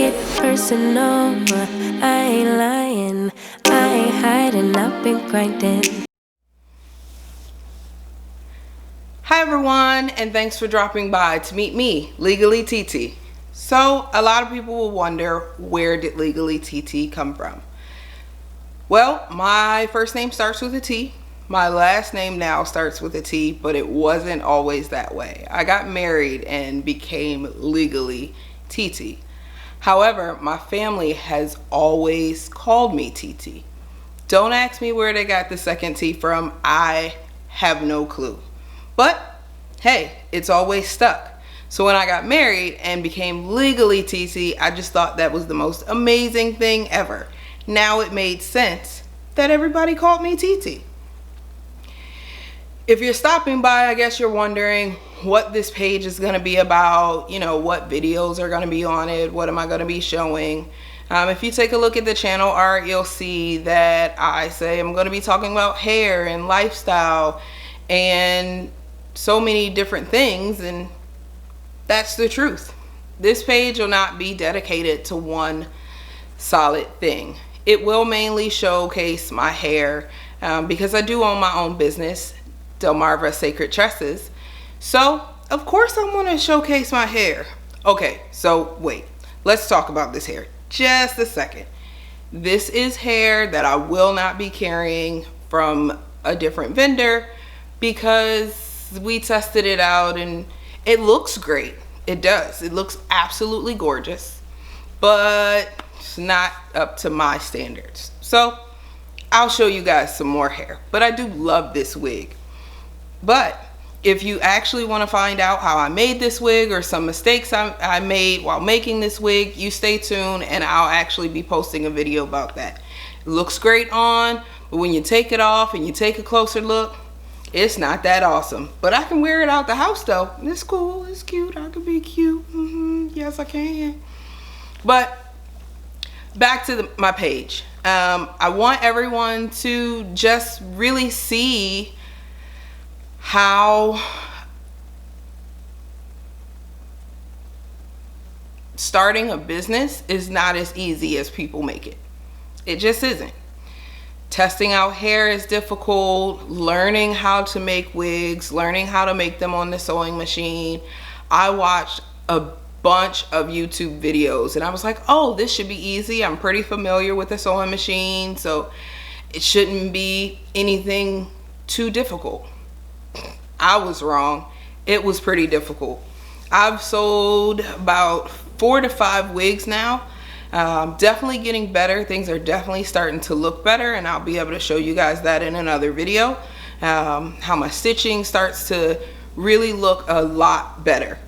it personal. I ain't lying, I ain't hiding, I've been grinding. Hi everyone, and thanks for dropping by to meet me, Legally TT. So a lot of people will wonder, where did Legally TT come from? Well, my first name starts with a T. My last name now starts with a T, but it wasn't always that way. I got married and became Legally TT. However, my family has always called me TT. Don't ask me where they got the second T from. I have no clue. But hey, it's always stuck. So when I got married and became Legally TT, I just thought that was the most amazing thing ever. Now it made sense that everybody called me TT. If you're stopping by, I guess you're wondering what this page is going to be about, you know, what videos are going to be on it, what am I going to be showing. If you take a look at the channel art, you'll see that I say I'm going to be talking about hair and lifestyle and so many different things, and that's the truth. This page will not be dedicated to one solid thing. It will mainly showcase my hair because I do own my own business, Delmarva Sacred Tresses. So of course I want to showcase my hair. Okay, so wait, let's talk about this hair just a second. This is hair that I will not be carrying from a different vendor because we tested it out and it looks great. It does. It looks absolutely gorgeous, but it's not up to my standards. So I'll show you guys some more hair, but I do love this wig. But if you actually want to find out how I made this wig or some mistakes I made while making this wig, you stay tuned and I'll actually be posting a video about that. It looks great on, but when you take it off and you take a closer look, it's not that awesome. But I can wear it out the house though. It's cool, it's cute, I can be cute. Yes, I can. But back to my page. I want everyone to just really see how starting a business is not as easy as people make it. It just isn't. Testing out hair is difficult. Learning how to make wigs, learning how to make them on the sewing machine. I watched a bunch of YouTube videos and I was like, oh, this should be easy. I'm pretty familiar with the sewing machine, so it shouldn't be anything too difficult. I was wrong. It was pretty difficult. I've sold about 4 to 5 wigs now. Definitely getting better. Things are definitely starting to look better, and I'll be able to show you guys that in another video. How my stitching starts to really look a lot better.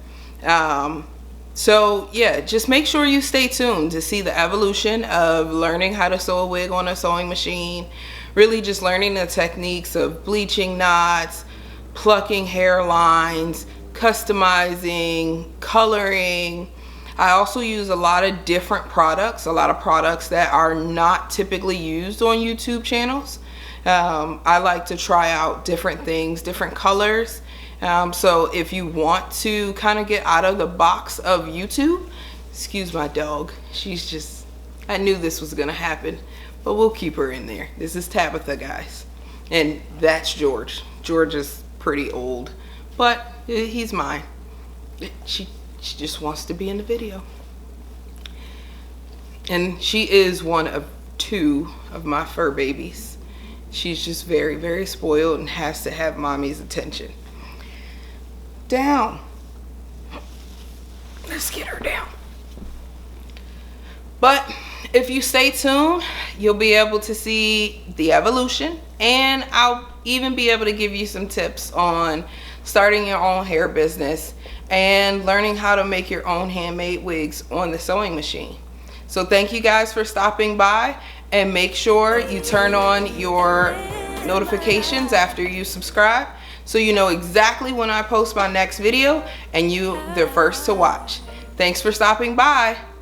So yeah, just make sure you stay tuned to see the evolution of learning how to sew a wig on a sewing machine. Really just learning the techniques of bleaching knots, plucking hairlines, customizing, coloring. I also use a lot of different products, a lot of products that are not typically used on YouTube channels. I like to try out different things, different colors. So if you want to kind of get out of the box of YouTube, excuse my dog, she's just, I knew this was gonna happen, but we'll keep her in there. This is Tabitha, guys, and that's George. George is pretty old, but he's mine. She just wants to be in the video. And she is one of 2 of my fur babies. She's just very, very spoiled and has to have mommy's attention. Down. Let's get her down. But if you stay tuned, you'll be able to see the evolution, and I'll even be able to give you some tips on starting your own hair business and learning how to make your own handmade wigs on the sewing machine. So thank you guys for stopping by, and make sure you turn on your notifications after you subscribe so you know exactly when I post my next video and you're the first to watch. Thanks for stopping by.